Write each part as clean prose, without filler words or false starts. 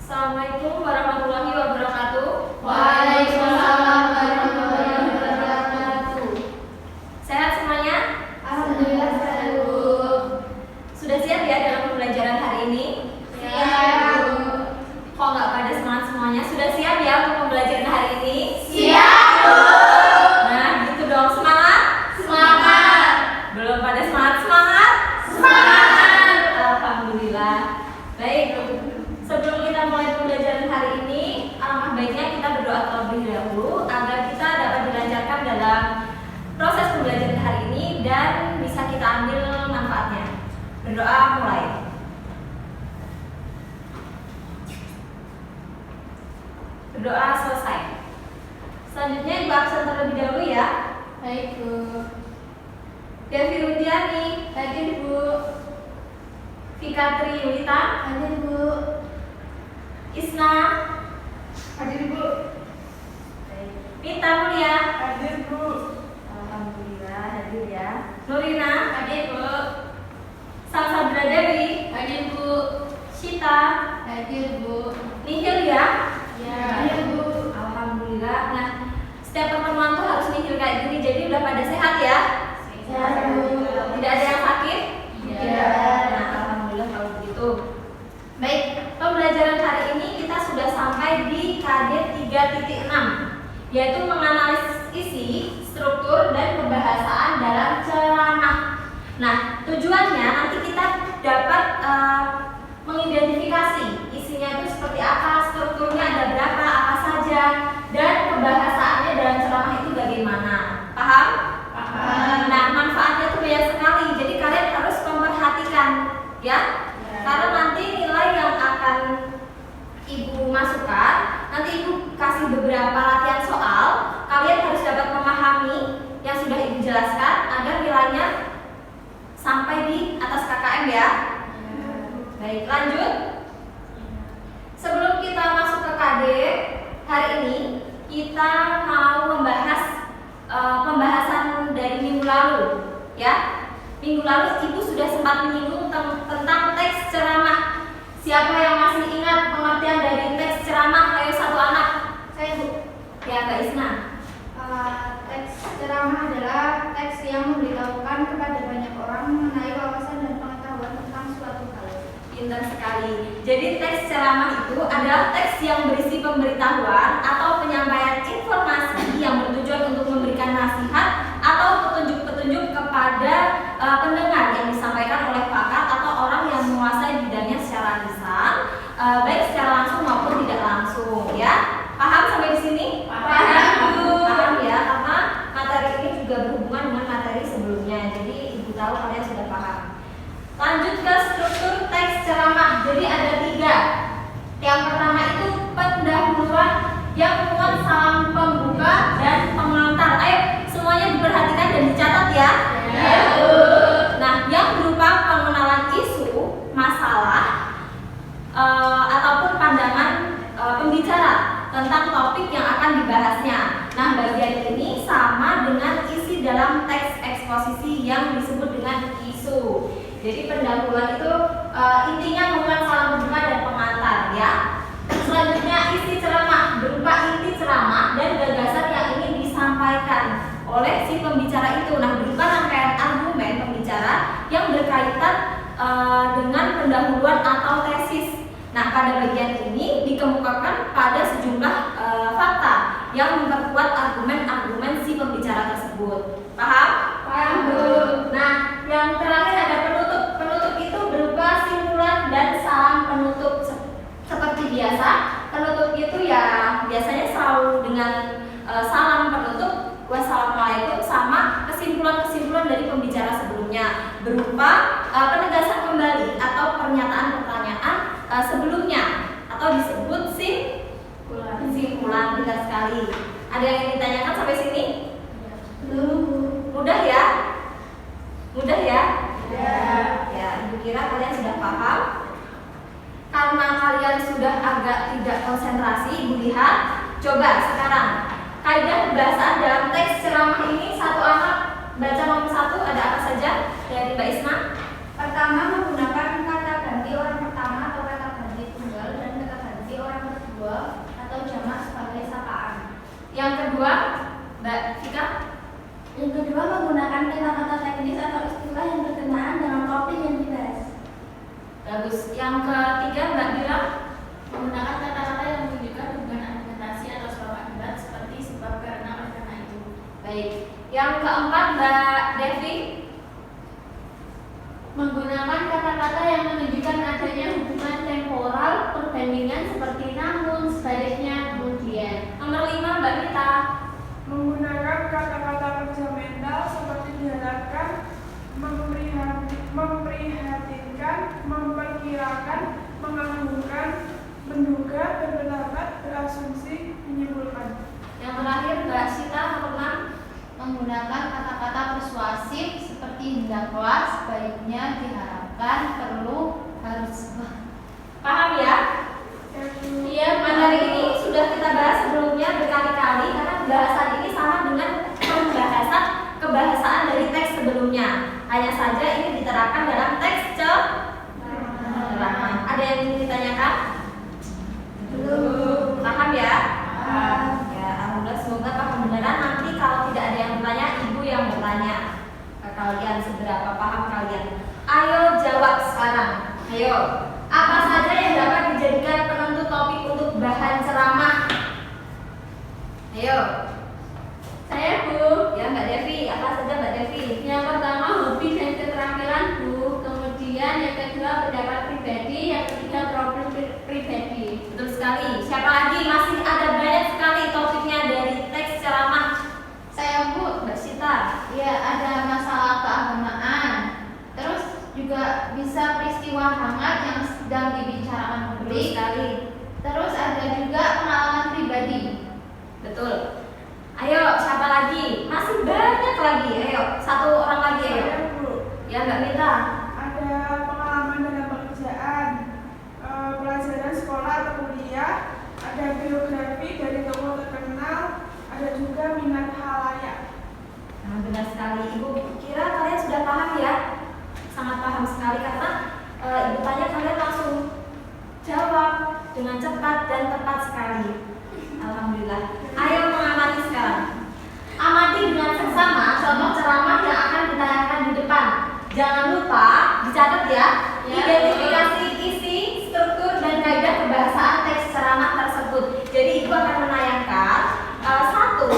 Assalamualaikum warahmatullahi wabarakatuh. Waalaikumsalam warahmatullahi wabarakatuh. Sehat semuanya? Alhamdulillah sehat, Bu. Sudah siap ya dalam pembelajaran hari ini? Siap, Bu. Kok nggak pada semangat semuanya? Sudah siap ya untuk pembelajaran hari ini? Siap, Bu. Nah, gitu dong, semangat? Semangat. Belum pada semangat? Semangat? Semangat. Alhamdulillah. Baik, sebelum kita mulai pembelajaran hari ini, alangkah baiknya kita berdoa terlebih dahulu agar kita dapat dilancarkan dalam proses pembelajaran hari ini dan bisa kita ambil manfaatnya. Berdoa mulai. Berdoa selesai. Selanjutnya Ibu absen terlebih dahulu ya. Baik, Bu. Devi Rudiani, Hadir, Bu. Fikatri Yulita, Hadir, Bu. Isna, Hadir, Bu. Pita Mulia, Hadir, Bu. alhamdulillah hadir ya. Nurina, Hadir, Bu. Salsabila Dewi, Hadir, Bu. Sita, Hadir, Bu. Nihil ya. Ya. Hadir, Bu. Alhamdulillah. Nah, setiap pertemuan tuh harus nihil kayak gini. Jadi udah pada sehat ya. Sehat, Bu. Tidak ada yang sakit. Iya. Nah, alhamdulillah kalau begitu. Baik, pembelajaran hari ini kita sudah sampai di KD 3.6, yaitu menganalisis isi, struktur, dan kebahasaan dalam ceramah. Nah, tujuannya nanti kita dapat mengidentifikasi isinya itu seperti apa, strukturnya ada berapa, apa saja, dan kebahasaannya dalam ceramah itu bagaimana. Paham? Paham. Nah, manfaatnya itu banyak sekali. Jadi kalian harus memperhatikan, ya. Karena nanti nilai yang akan Ibu masukkan, nanti Ibu kasih beberapa latihan soal. Kalian harus dapat memahami yang sudah Ibu jelaskan agar nilainya sampai di atas KKM ya. Baik, lanjut. Sebelum kita masuk ke KD, hari ini kita mau membahas pembahasan dari minggu lalu, ya. Minggu lalu Ibu sudah sempat menyinggung tentang teks ceramah. Siapa yang masih ingat pengertian dari teks ceramah? Ayo satu anak. Saya, Bu. Ya, Kak Isna. Teks ceramah adalah teks yang memberitahukan kepada banyak orang mengenai wawasan dan pengetahuan tentang suatu hal. Pintar sekali. Jadi teks ceramah itu adalah teks yang berisi pemberitahuan atau penyampaian informasi yang bertujuan untuk memberikan nasihat atau petunjuk-petunjuk kepada pendengar yang disampaikan oleh pakar atau orang yang menguasai bidangnya secara lisan, baik secara langsung maupun tidak langsung, ya. Paham sampai di sini? Paham, Bu. Paham ya, karena materi ini juga berhubungan dengan materi sebelumnya. Jadi Ibu tahu kalian sudah paham. Lanjut ke struktur teks ceramah. Jadi ada 3. Yang pertama itu pendahuluan yang memuat salam pembuka dan pengantar. Ayo semuanya diperhatikan dan dicatat ya. Ya, Bu. Nah, yang berupa pengenalan isu, masalah, ataupun pandangan pembicara tentang topik yang akan dibahasnya. Nah, bagian ini sama dengan isi dalam teks eksposisi yang disebut dengan isu. Jadi pendahuluan itu intinya memuat salam pembuka dan pengantar, ya. Selanjutnya isi ceramah berupa inti ceramah dan gagasan yang ingin disampaikan oleh si pembicara itu. Nah, berupa rangkaian argumen pembicara yang berkaitan dengan pendahuluan atau tesis. Nah, pada bagian ini dikemukakan pada sejumlah fakta yang memperkuat argumen-argumen si pembicara tersebut. Paham? Paham, Bu. Nah, yang terakhir ada penutup. Penutup itu berupa simpulan dan salam penutup. Seperti biasa, penutup itu ya biasanya selalu dengan salam penutup, wassalamualaikum, sama kesimpulan-kesimpulan dari pembicara sebelumnya berupa penegasan kembali atau pernyataan pertanyaan sebelumnya atau disebut simpulan. Benar sekali. Ada yang ingin ditanyakan sampai sini? Mudah ya? Mudah ya? Ya, Ibu kira kalian sudah paham. Karena kalian sudah agak tidak konsentrasi, Ibu lihat. Coba sekarang kaidah kebahasaan dalam teks ceramah ini, satu anak baca nomor 1, ada apa saja dari Mbak Isma? Pertama, menggunakan kata ganti orang pertama atau kata ganti tunggal dan kata ganti bagus. Yang ketiga Mbak Bila, Menggunakan kata-kata yang menunjukkan hubungan argumentasi atau sebab akibat seperti sebab karena oleh karena itu. baik. Yang keempat Mbak Devi, Menggunakan kata-kata yang menunjukkan adanya hubungan temporal perbandingan seperti namun, sebaliknya, kemudian. nomor 5 Mbak Mita, Menggunakan kata-kata kerja mental seperti diharapkan, memprihatinkan, memperkirakan, mengagumkan, menduga, berpendapat, berasumsi, menyimpulkan. yang terakhir Mbak Sita nomor 6. Menggunakan kata-kata persuasif seperti hendaklah, sebaiknya, diharapkan, perlu, harus. Paham ya? Iya, Materi ini sudah kita bahas sebelumnya berkali-kali karena pembahasan ini sama dengan pembahasan kebahasaan dari teks sebelumnya. Hanya saja ini diterapkan dalam teks ceramah. Ada yang ingin ditanyakan? Belum. Paham ya? Ya, alhamdulillah semoga paham beneran. Nanti kalau tidak ada yang bertanya, ibu yang bertanya ke kalian seberapa paham kalian. Ayo jawab sekarang. Ayo. Apa saja yang dapat dijadikan penentu topik untuk bahan ceramah? Ayo. Saya Bu. Ya Mbak Devi, apa saja Mbak Devi? Yang pertama hobi dan keterampilan Bu. Kemudian yang kedua pendapat pribadi. Yang ketiga problem pribadi. Betul sekali. Siapa lagi? Masih ada banyak sekali topiknya dari teks ceramah. Saya Bu. Mbak Sita. Ya, ada masalah keagamaan. Terus juga bisa peristiwa hangat yang sedang dibicarakan Betul publik. sekali. Terus ada juga pengalaman pribadi. Betul. Ayo, siapa lagi? Masih banyak lagi. Ayo, satu orang lagi ayo. Saya Bu, Ya Mbak Mita. ada pengalaman dalam pekerjaan, pelajaran sekolah atau kuliah, ada biografi dari tokoh terkenal, ada juga minat halayak. Nah, benar sekali. Ibu kira kalian sudah paham ya? Sangat paham sekali karena ibu tanya kalian langsung jawab dengan cepat dan tepat sekali. Alhamdulillah. Ayo mengamati sekarang. Amati dengan seksama contoh ceramah yang akan ditayangkan di depan. Jangan lupa dicatat ya. Ya. Identifikasi isi, struktur dan kaidah kebahasaan teks ceramah tersebut. Jadi ibu akan menayangkan satu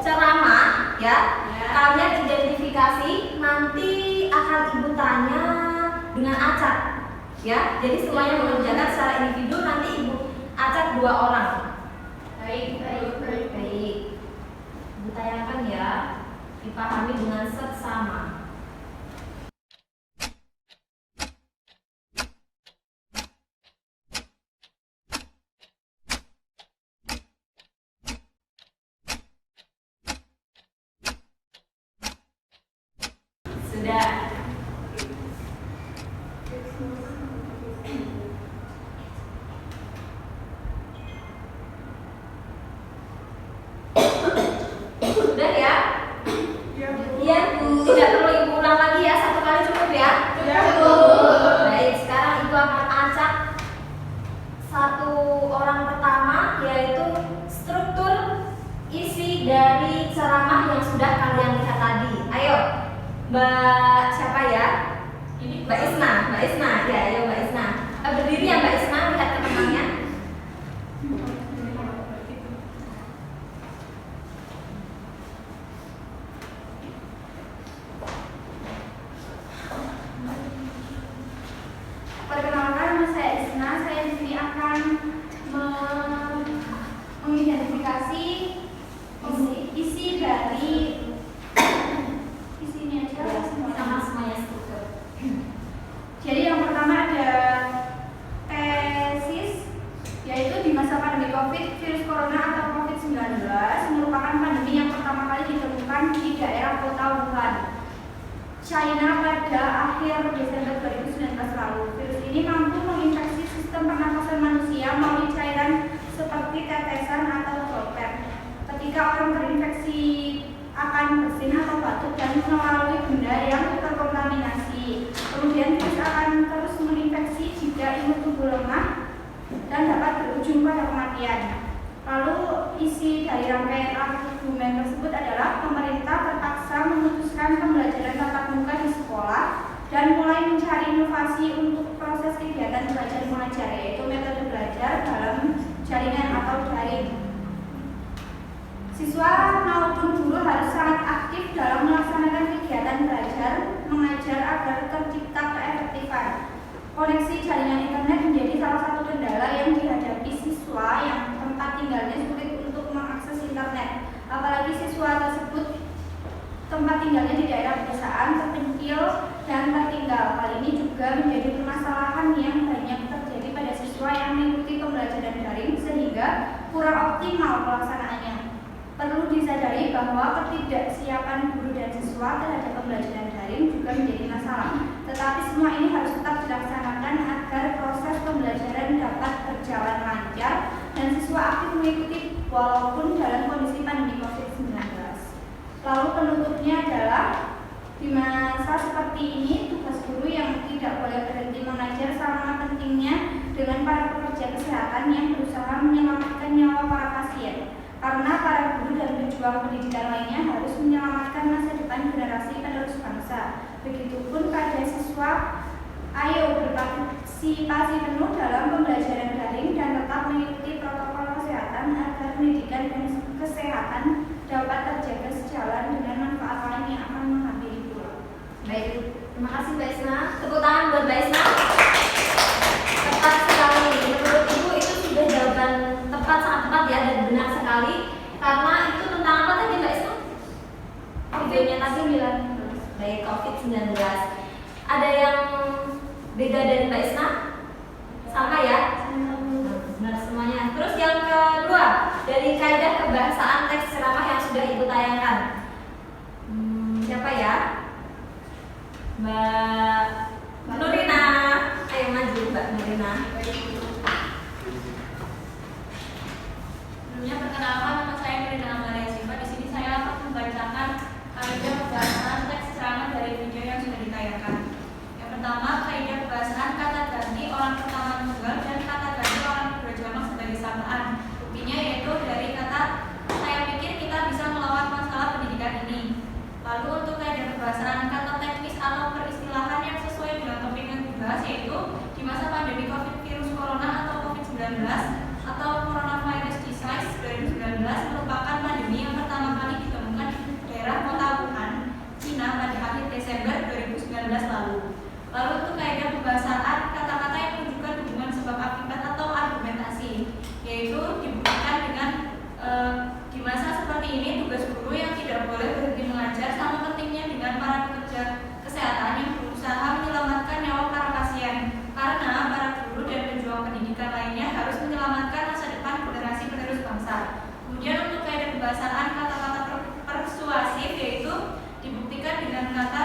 ceramah ya. Kalian identifikasi, nanti akan ibu tanya dengan acak ya. Jadi semuanya mengerjakan secara individu, nanti ibu acak 2 orang. Baik. Baik. Ibu tayangkan ya. Dipahami dengan seksama. Sudah. Sudah ya? Ya Bu. Iya Bu. Tidak perlu ibu ulang lagi ya. Satu kali cukup ya. Ya Bu. Baik, sekarang ibu akan acak satu orang pertama, yaitu struktur isi dari ceramah yang sudah kalian lihat tadi. Ayo, Mbak siapa ya? Ini Mbak Isna. Mbak Isna, ya, ayo Mbak Isna. Berdiri ya Mbak Isna, lihat ke temannya. Perkenalkan, saya Isna. Saya di sini akan mengidentifikasi isi dari isinya aja Sama semuanya struktur. Jadi yang pertama ada tesis, yaitu di masa pandemi COVID, virus corona atau COVID-19 merupakan pandemi yang pertama kali ditemukan di daerah kota Wuhan, China pada akhir Desember 2019 lalu. Virus ini mampu menginfeksi sistem pernapasan manusia melalui cairan seperti tetesan atau droplet. Ketika orang terinfeksi akan bersin atau batuk dan melalui benda yang terkontaminasi. Kemudian virus akan terus menginfeksi jika imun tubuh lemah dan dapat berujung pada kematian. Lalu isi dari rangkaian argumen tersebut adalah pemerintah terpaksa memutuskan pembelajaran tatap muka di sekolah dan mulai mencari inovasi untuk proses kegiatan belajar mengajar, yaitu metode belajar dalam jaringan atau daring. Siswa maupun guru harus sangat aktif dalam melaksanakan kegiatan belajar mengajar agar tercipta keefektifan. Koneksi jaringan internet menjadi salah satu kendala yang dihadapi siswa yang tempat tinggalnya sulit untuk mengakses internet. Apalagi siswa tersebut tempat tinggalnya di daerah pedesaan, terpencil, dan tertinggal. Hal ini juga menjadi permasalahan yang banyak terjadi pada siswa yang mengikuti pembelajaran daring sehingga kurang optimal pelaksanaannya. Perlu disadari bahwa ketidaksiapan guru dan siswa terhadap pembelajaran daring juga menjadi masalah. Tetapi semua ini harus tetap dilaksanakan agar proses pembelajaran dapat berjalan lancar dan siswa aktif mengikuti walaupun dalam kondisi pandemi COVID-19. Lalu penutupnya adalah di masa seperti ini tugas guru yang tidak boleh berhenti mengajar sama pentingnya dengan para pekerja kesehatan yang berusaha menyelamatkan nyawa para pasien. Karena para guru dan pejuang pendidikan lainnya harus menyelamatkan masa depan generasi penerus bangsa. Begitupun pada siswa, ayo berpartisipasi penuh dalam pembelajaran daring dan tetap mengikuti protokol kesehatan agar pendidikan dan kesehatan dapat terjaga sejalan dengan manfaat lain yang akan menghampiri pula. Baik, terima kasih Mbak Isna. Tepuk tangan buat Mbak Isna. Tepat sekali. Menurut Ibu itu sudah jawaban tepat, sangat tepat ya, dan benar sekali. Karena itu tentang apa tadi Mbak Isna? Videonya tadi bilang baik COVID-19. Ada yang beda dari Mbak Isna? Sama ya? Benar semuanya. Terus yang kedua, dari kaidah kebahasaan teks ceramah yang sudah Ibu tayangkan. Siapa ya? Mbak Nurina. Ayo maju Mbak Nurina. Sebelumnya perkenalkan, nama saya Nurina Amalia Siva. Di sini saya akan membacakan kaidah kebahasaan teks ceramah dari video yang sudah ditayangkan. Yang pertama, kaidah kebahasaan kata ganti orang pertama tunggal dan kata ganti orang kedua jamak sebagai samaan. Buktinya yaitu dari kata saya pikir kita bisa melawan masalah pendidikan ini. Lalu untuk kaidah kebahasaan kata teknis atau peristilahan yang sesuai dengan topik yang dibahas yaitu di masa pandemi virus corona atau COVID-19 atau coronavirus disease 2019 merupakan pandemi yang pertama kali ditemukan di daerah kota Wuhan, Cina pada akhir Desember 2019 lalu. Lalu untuk kaidah pembahasan kata-kata yang menunjukkan hubungan sebab akibat atau argumentasi, yaitu dibuktikan dengan di masa seperti ini tugas guru yang tidak boleh berhenti mengajar sama pentingnya dengan para pekerja kesehatan yang berusaha menyelamatkan nyawa para pasien, karena para guru dan pejuang pendidikan lainnya harus menyelamatkan masa depan generasi penerus bangsa. Kemudian untuk kaidah pembahasan kata-kata persuasif yaitu dibuktikan dengan kata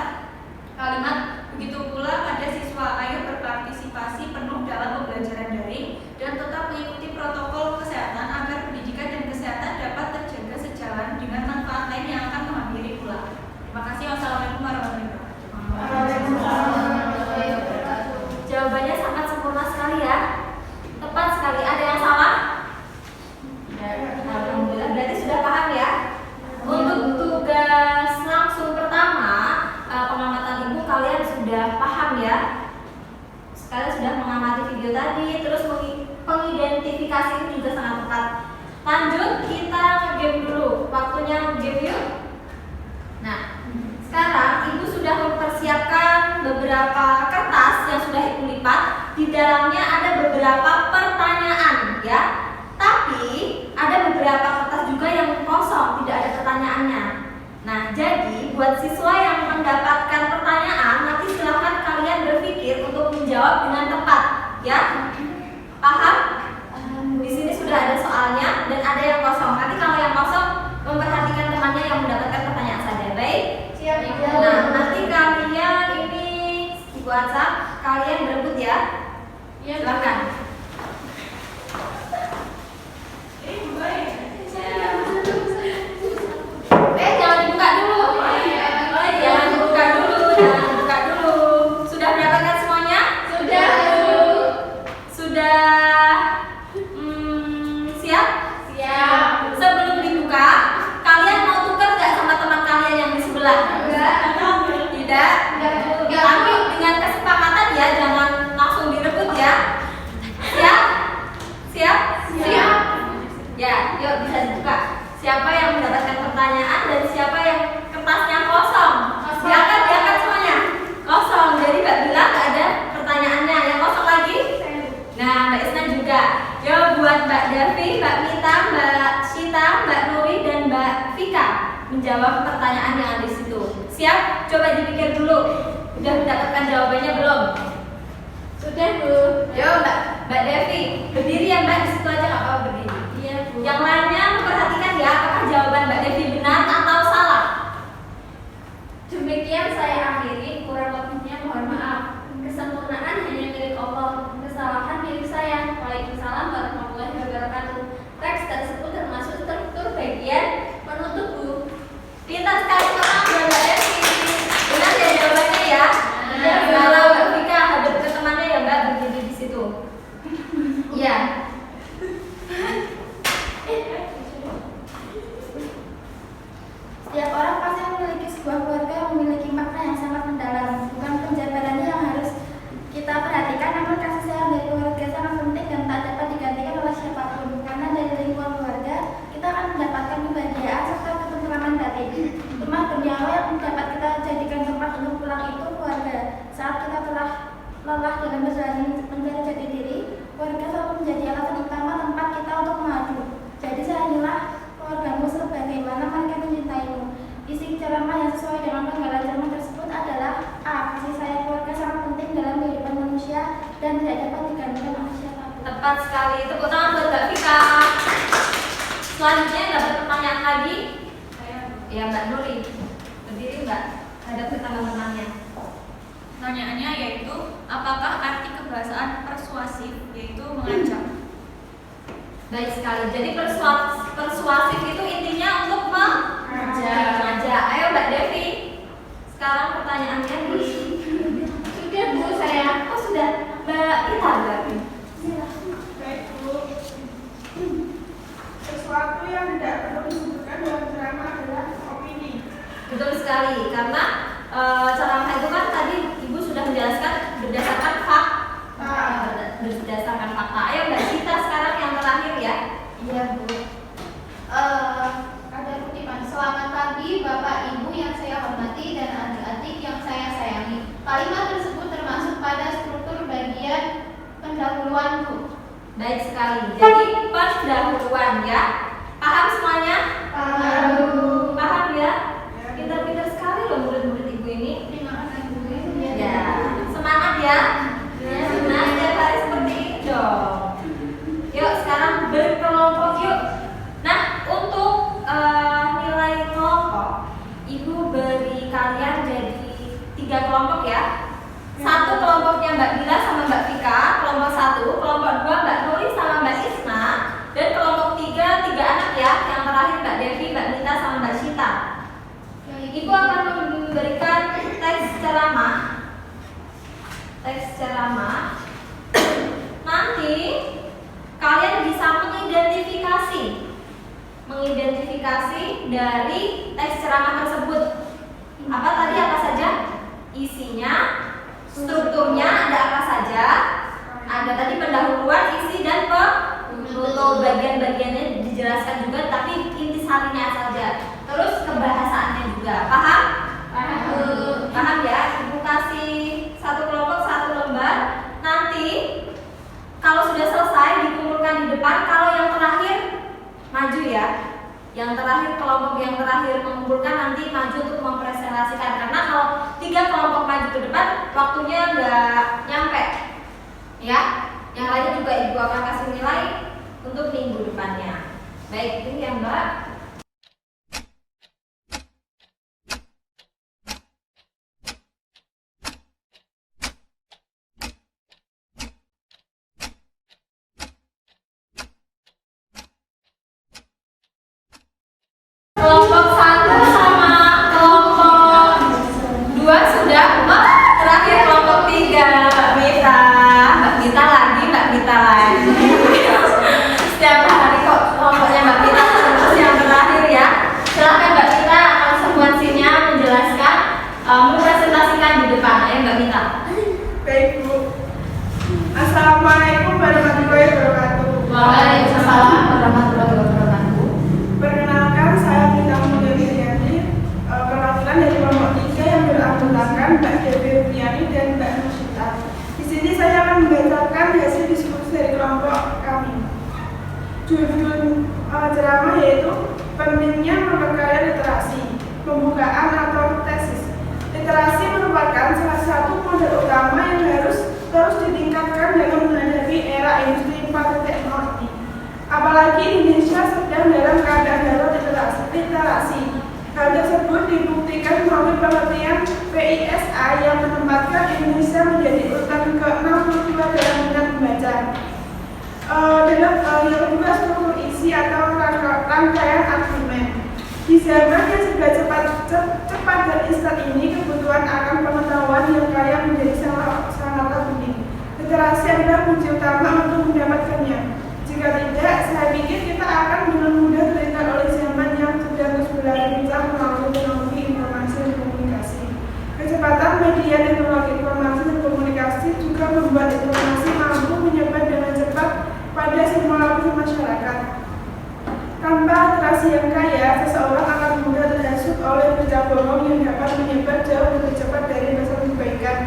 kalimat begitu pula pada siswa, ayo berpartisipasi penuh dalam pembelajaran daring dan tetap mengikuti protokol kesehatan agar pendidikan dan kesehatan dapat terjaga sejalan dengan manfaat lain yang akan menghampiri pula. Terima kasih. Wassalamualaikum warahmatullahi wabarakatuh. Jawabannya sangat sempurna sekali ya. Tepat sekali. Ada yang salah? Alhamdulillah, berarti sudah paham ya. Untuk tugas langsung pertama pengamatan Ibu, kalian sudah paham ya. Kalian sudah mengamati video tadi, terus pengidentifikasi ini juga sangat tepat. Lanjut, kita nge-game dulu. Waktunya nge-game yuk. Nah, sekarang Ibu sudah mempersiapkan beberapa kertas yang sudah Ibu lipat. Di dalamnya ada beberapa pertanyaan ya. Tapi ada beberapa kertas juga yang kosong, tidak ada pertanyaannya. Nah, jadi buat siswa yang mendapatkan pertanyaan, nanti silahkan kalian berpikir untuk menjawab dengan tepat, ya. Paham? Di sini sudah ada soalnya dan ada yang kosong. Nanti kalau yang kosong memperhatikan temannya yang mendapatkan pertanyaan saja, baik? Siap. Nah, nanti kalian ini di WhatsApp kalian berebut ya. Silahkan. Jangan dibuka dulu. Jangan dibuka dulu. Sudah mendapatkan semuanya? Sudah. Siap? Siap. Sebelum dibuka, kalian mau tukar nggak sama teman kalian yang di sebelah? Enggak. Tidak. Enggak. Tapi Mbak Devi, berdiri ya Mbak, di situ aja nggak apa-apa berdiri. Iya, Bu. Yang lainnya memperhatikan ya, apakah jawaban Mbak Devi benar atau salah? Demikian saya akhiri, kurang lebihnya mohon maaf. Kesempurnaan hanya milik Allah, kesalahan milik saya. Waalaikumsalam warahmatullahi wabarakatuh. Teks tersebut termasuk struktur bagian penutup, Bu. Pintar sekali orang buat Mbak Devi. Benar ya jawabannya ya? Iya, Bu. Kalau Mbak Vika hadap ke temannya ya Mbak, berdiri di situ. Iya. Setiap orang pasti memiliki sebuah keluarga yang memiliki makna yang sangat mendalam. Bukan penjabarannya yang harus kita perhatikan, namun kasih sayang dari keluarga sangat penting dan tak dapat digantikan oleh siapapun. Karena dari lingkungan keluarga, kita akan mendapatkan kebahagiaan serta ketentraman batin. Rumah duniawi yang dapat kita jadikan tempat untuk pulang itu keluarga. Saat kita telah lelah dalam berjalan mencari jati diri, keluarga selalu menjadi alasan utama tempat kita untuk maju. Jadi sayangilah keluargamu sebagaimana mereka mencintaimu. Isi ceramah yang sesuai dengan penggalan ceramah tersebut adalah A. Kasih sayang keluarga sangat penting dalam kehidupan manusia dan tidak dapat digantikan oleh siapapun. Tepat sekali. Tepuk tangan buat Mbak Vika. Selanjutnya dapat pertanyaan lagi. Ya Mbak Nuri. Berdiri Mbak. Hadap ke teman-temannya. Pertanyaannya yaitu, apakah arti kebahasaan persuasif yaitu mengajak? Baik sekali. Jadi persuasif itu intinya untuk mengajak. Ayo Mbak Devi. Sekarang pertanyaannya di Sudah, Bu, saya. Oh sudah. Mbak Ita berarti. Baik Bu. Sesuatu yang tidak perlu disebutkan dalam ceramah adalah opini. Betul sekali. Karena ceramah itu kan tadi Ibu sudah menjelaskan berdasarkan fakta. Berdasarkan fakta. Ayo Mbak Cita sekarang yang terakhir ya. Iya, Bu. Ada kutipan. Selamat pagi Bapak Ibu yang saya hormati dan adik-adik yang saya sayangi. Kalimat tersebut termasuk pada struktur bagian pendahuluan, Bu. Baik sekali. Jadi pendahuluan ya. Paham semuanya? Paham ya? Pintar-pintar sekali loh murid-murid Ibu ini. Terima kasih, Bu. Ya. Semangat ya. Nah, setiap hari seperti ini dong. Yuk sekarang berkelompok yuk. Nah, untuk nilai kelompok, Ibu beri kalian jadi 3 kelompok ya. Satu kelompoknya Mbak Bila sama Mbak Vika, kelompok 1, kelompok 2 Mbak Nuri sama Mbak Isna, dan kelompok 3 anak ya. Yang terakhir Mbak Devi, Mbak Nita sama Mbak Sita. Ibu akan memberikan teks ceramah. Nanti kalian bisa mengidentifikasi dari teks ceramah tersebut. Apa tadi apa saja? Isinya, strukturnya ada apa saja? Ada tadi pendahuluan, isi dan penutup. Bagian-bagiannya dijelaskan juga, tapi intisarinya saja. Terus kebahasaannya juga. Paham? Paham ya? Ibu kasih satu kelompok 1 lembar. Nanti kalau sudah selesai dikumpulkan di depan. Kalau yang terakhir maju ya. Yang terakhir, kelompok yang terakhir mengumpulkan nanti maju untuk mempresentasikan. Karena kalau 3 kelompok maju ke depan, waktunya nggak nyampe. Ya, yang lainnya juga Ibu akan kasih nilai untuk minggu depannya. Baik, ini ya Mbak. Kelompok 1 sama kelompok 2 sudah. Terakhir kelompok 3 Mbak Mita lagi. Setiap hari kok kelompoknya Mbak Mita terus yang terakhir ya. Silakan Mbak Mita konsekuensinya menjelaskan, mempresentasikan di depan. Ayo Mbak Mita. Baik Bu. Assalamualaikum warahmatullahi wabarakatuh. Waalaikumsalam warahmatullahi wabarakatuh. Perkenalkan, saya Mita Mulyani, perwakilan dari kelompok 3 yang beranggotakan Mbak Devi Rupiani dan Mbak Nusita. Di sini saya akan membacakan hasil diskusi dari kelompok kami. Judul ceramah yaitu pentingnya memperkaya literasi, pembukaan atau tesis. Literasi merupakan salah satu modal utama yang harus terus ditingkatkan dalam menghadapi era Hal tersebut dibuktikan melalui penelitian PISA yang menempatkan Indonesia menjadi urutan ke-62 dalam minat membaca. Yang kedua, struktur isi atau rangkaian argumen. Di zaman yang sudah cepat dan instan ini, kebutuhan akan pengetahuan yang kaya menjadi sangatlah penting. Literasi adalah kunci utama untuk mendapatkannya. Jika tidak, saya pikir kita akan dengan mudah terikat oleh zaman yang sudah terus berlari kencang melalui teknologi informasi dan komunikasi. Kecepatan media teknologi informasi dan komunikasi juga membuat informasi mampu menyebar dengan cepat pada semua lapisan masyarakat. Tanpa literasi yang kaya, seseorang akan mudah terhasut oleh berita bohong yang dapat menyebar jauh lebih cepat dari masa kebaikan.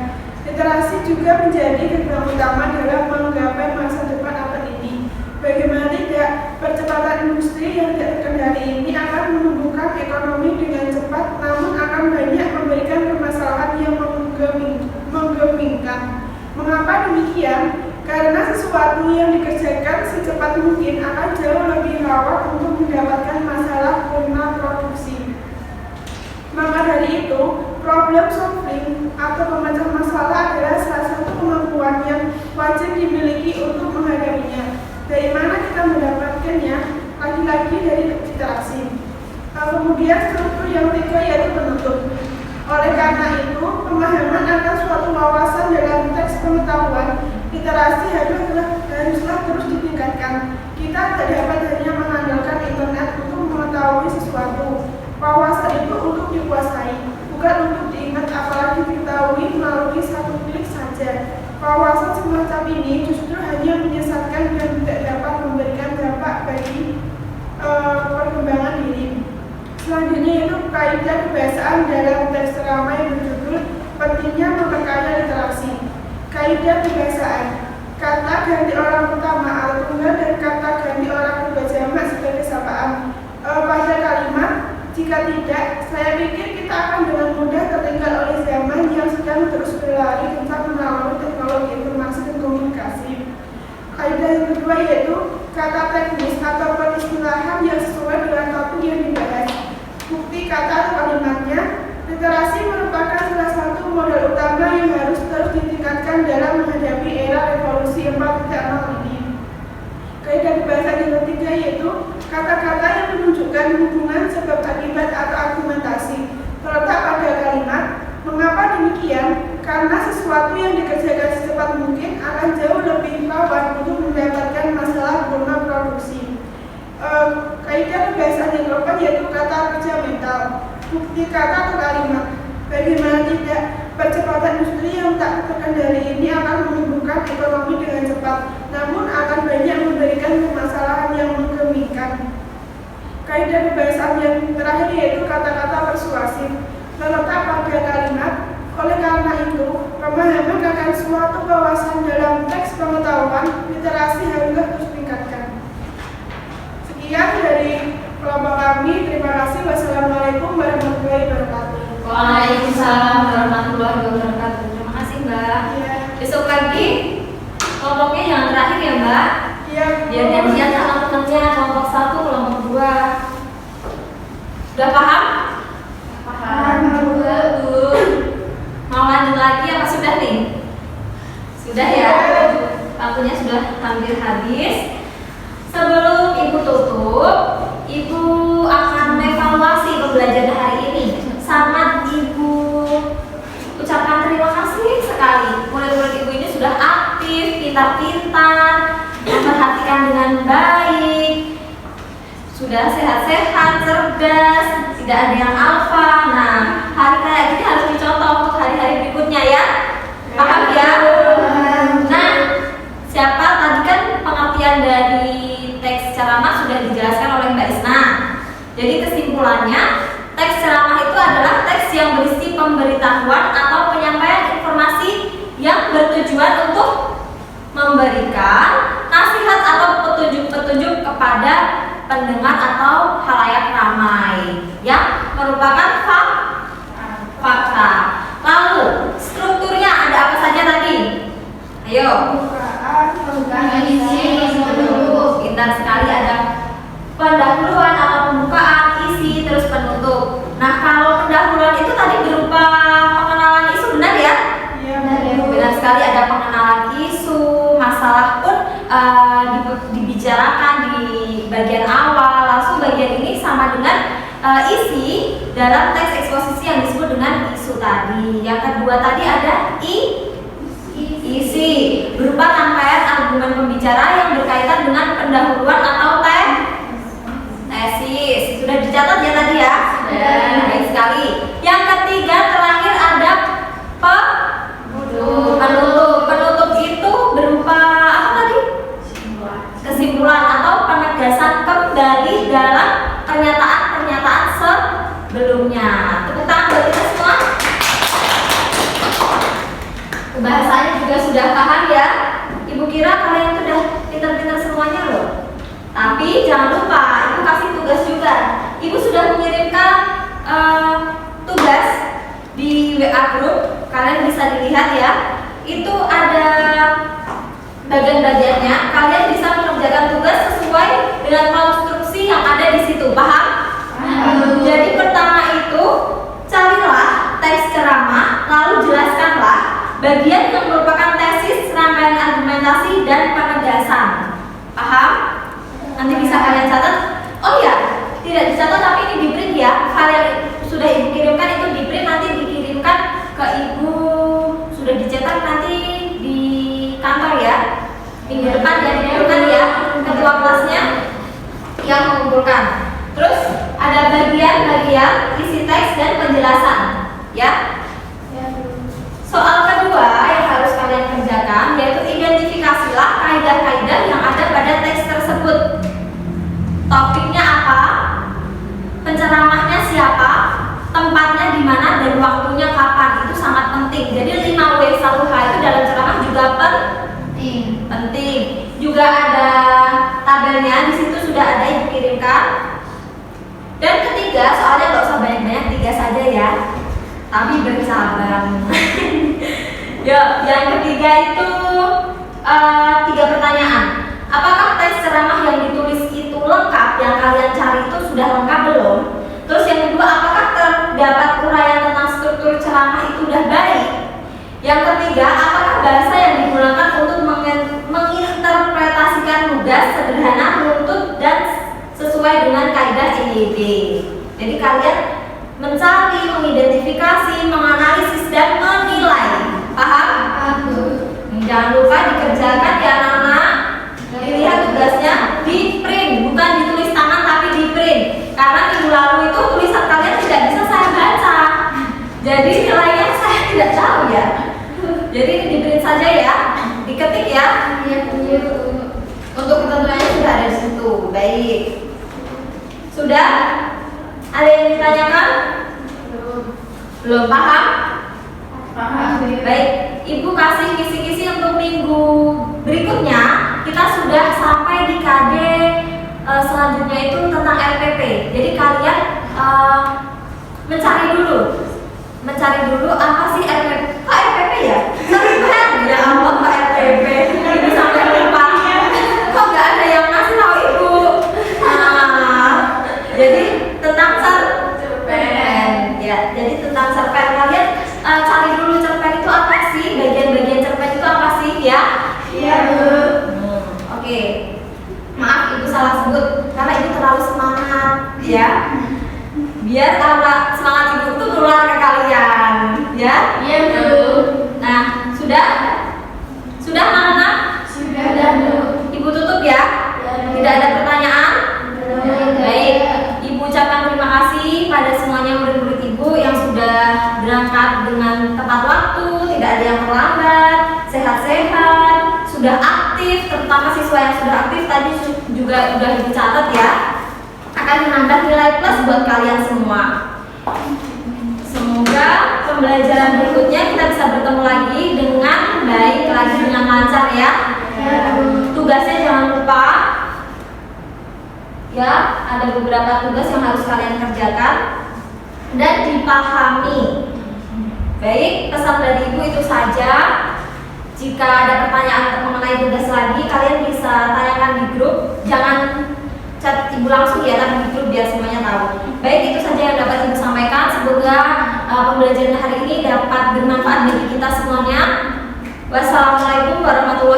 Literasi juga menjadi gerbang utama dalam menggapai masa depan abad ini. Bagaimana tidak, percepatan industri yang tidak terkendali ini akan menumbuhkan ekonomi dengan cepat, namun akan banyak memberikan permasalahan yang menggemingkan. Mengapa demikian? Karena sesuatu yang dikerjakan secepat mungkin akan jauh lebih rawan untuk mendapatkan masalah karena produksi. Maka dari itu, problem solving atau memecah masalah adalah salah satu kemampuan yang wajib dimiliki untuk menghadapinya. Dari mana kita mendapatkannya? Lagi-lagi dari literasi. Kemudian struktur yang ketiga yaitu penutup. Oleh karena itu, pemahaman akan suatu wawasan dalam teks pengetahuan literasi haruslah terus ditingkatkan. Kita tidak dapat hanya mengandalkan internet untuk mengetahui sesuatu. Wawasan itu untuk dikuasai, bukan untuk diingat, apalagi diketahui melalui satu klik saja. Wawasan semacam ini justru hanya menyesatkan dan tidak dapat memberikan dampak bagi perkembangan diri. Selanjutnya itu kaidah kebiasaan dalam teks ceramah yang berjudul pentingnya memperkaya literasi. Kaidah kebiasaan, kata ganti orang pertama atau tunggal dan kata ganti orang kedua jamak sebagai sapaan pada kalimat. Jika tidak, saya pikir kita akan dengan mudah tertinggal oleh zaman yang sedang terus berlari kencang melalui teknologi informasi dan komunikasi. Kaidah yang kedua yaitu kata teknis atau peristilahan yang sesuai dengan topik yang dibahas. Bukti kata atau kalimatnya, literasi merupakan salah satu modal utama yang harus terus ditingkatkan dalam menghadapi era revolusi 4.0 ini. Kaidah bahasa yang ketiga yaitu kata-kata yang menunjukkan hubungan sebab akibat atau argumentasi terletak pada kalimat. Mengapa demikian? Karena sesuatu yang dikerjakan secepat mungkin akan jauh lebih rawan untuk mendapatkan masalah guna produksi. Kaidah kebiasaan yang keempat yaitu kata kerja mental. Bukti kata atau kalimat. Bagaimana tidak, percepatan industri yang tak terkendali ini akan menumbuhkan ekonomi dengan cepat, namun akan banyak memberikan permasalahan yang menggemingkan. Kaidah kebiasaan yang terakhir yaitu kata-kata persuasif, terletak pada kalimat. Oleh karena itu, pemahaman akan suatu wawasan dalam teks pengetahuan literasi haruslah terus ditingkatkan. Sekian dari kelompok kami. Terima kasih. Wassalamualaikum warahmatullahi wabarakatuh. Waalaikumsalam warahmatullahi wabarakatuh. Terima kasih Mbak. Ya. Besok lagi kelompoknya yang terakhir ya Mbak. Ya. Biar gantian sama temennya kelompok 1, kelompok 2. Udah paham? Paham. Mau lanjut lagi apa sudah nih? Sudah ya? Waktunya sudah hampir habis. Sebelum Ibu tutup, Ibu akan mengevaluasi pembelajaran hari ini. Sangat Ibu ucapkan terima kasih sekali. Murid-murid Ibu ini sudah aktif, pintar-pintar, memperhatikan dengan baik, sudah sehat-sehat, cerdas, tidak ada yang alfa. Nah, hari kayak gini harus dicontoh untuk hari-hari berikutnya ya. Paham ya? Nah, siapa tadi kan pengertian dari teks ceramah sudah dijelaskan oleh Mbak Isna. Jadi kesimpulannya, teks ceramah itu adalah teks yang berisi pemberitahuan atau penyampaian informasi yang bertujuan untuk memberikan nasihat atau petunjuk-petunjuk kepada pendengar atau khalayak ramai yang merupakan fakta. Lalu strukturnya ada apa saja tadi? Ayo. Pembukaan isi penutup. Pintar sekali, ada pendahuluan atau pembukaan, isi, terus penutup. Nah, isu masalah pun dibicarakan di bagian awal. Langsung bagian ini sama dengan isi dalam teks eksposisi yang disebut dengan isu tadi. Yang kedua tadi ada isi berupa rangkaian argumen pembicara yang berkaitan dengan pendahuluan atau tesis. Sudah dicatat ya tadi ya? Baik sekali. Yang ketiga terakhir ada penutup. Penutup itu berupa apa tadi? Kesimpulan atau penegasan kembali dalam pernyataan-pernyataan sebelumnya. Tepuk tangan buat kita semua. Bahasanya juga sudah paham ya. Ibu kira kalian sudah pintar-pintar semuanya loh. Tapi jangan lupa, ibu kasih tugas juga. Ibu sudah mengirimkan tugas di WA group. Kalian bisa dilihat ya. Itu ada bagian-bagiannya. Kalian bisa mengerjakan tugas sesuai dengan konstruksi yang ada di situ. Paham? Jadi pertama itu carilah teks ceramah, lalu jelaskanlah bagian yang merupakan tesis, rangkaian argumentasi dan penegasan. Paham? Nanti bisa kalian catat. Oh ya, tidak dicatat tapi ini di print ya. Kalian sudah ibu kirimkan itu di print, nanti dikirimkan ke ibu, sudah dicetak nanti di kantor ya. Minggu depan ya dikirimkan ya, ketua kelasnya yang mengumpulkan. Terus ada bagian-bagian isi teks dan penjelasan ya. Soal kedua yang harus kalian kerjakan yaitu identifikasilah kaidah-kaidah yang ada pada teks tersebut. Topiknya apa? Penceramahnya siapa? Tempatnya di mana dan waktunya kapan? Itu sangat penting. Jadi 5W 1H itu dalam ceramah juga penting. Juga ada tabelnya, di situ sudah ada yang dikirimkan. Dan ketiga, soalnya nggak usah banyak-banyak, 3 saja ya. Tapi bersabar. Ya, yang ketiga itu 3 pertanyaan. Apakah teks ceramah yang ditulis itu lengkap? Yang kalian cari itu sudah lengkap belum? Terus yang kedua, apakah terdapat uraian tentang struktur ceramah itu sudah baik? Yang ketiga, apakah bahasa yang digunakan untuk menginterpretasikan tugas sederhana, runtut dan sesuai dengan kaidah IIB? Jadi kalian mencari, mengidentifikasi, menganalisis dan menilai. Paham? Jangan lupa dikerjakan ya anak-anak. Dilihat tugasnya di print, bukan ditulis tangan tapi di print. Karena minggu lalu itu tulisan kalian tidak bisa saya baca. Jadi nilainya saya tidak tahu ya. Jadi di print saja ya, diketik ya. Untuk ketentuannya sudah ada di situ. Baik. Sudah? Ada yang ditanyakan? Belum paham? Paham. Baik, ibu kasih kisi-kisi untuk minggu berikutnya. Kita sudah sampai di KD selanjutnya itu tentang RPP. Jadi kalian mencari dulu apa sih RPP? Kok RPP ya? Serpen ya Allah, Pak RPP. Ibu sampai lupa. Kok nggak ada yang ngasih tahu ibu? Jadi tentang cerpen ya. Jadi tentang cerpen kalian cari dulu cerpen itu apa sih? Bagian-bagian cerpen itu apa sih ya? Iya Bu. Oke. Maaf ibu salah sebut karena ibu terlalu semangat ya. Biar karena semangat ibu itu keluar ke kalian ya. Iya Bu. Nah sudah anak-anak? Sudah Bu. Ibu tutup ya. Tidak ada pertanyaan? Baik. Ibu ucapkan terima kasih pada semuanya murid-murid ibu yang sudah berangkat dengan tepat waktu, tidak ada yang terlambat, sehat-sehat, sudah aktif, terutama siswa yang sudah aktif tadi juga sudah ibu catat ya, akan menambah nilai plus buat kalian semua. Semoga pembelajaran berikutnya kita bisa bertemu lagi dengan baik, lagi dengan lancar ya. Tugasnya jangan lupa ya, ada beberapa tugas yang harus kalian kerjakan dan dipahami. Baik, pesan dari ibu itu saja. Jika ada pertanyaan mengenai tugas lagi, kalian bisa tanyakan di grup. Jangan chat ibu langsung ya, tapi di grup biar semuanya tahu. Baik, itu saja yang dapat ibu sampaikan. Semoga pembelajaran hari ini dapat bermanfaat bagi kita semuanya. Wassalamualaikum warahmatullahi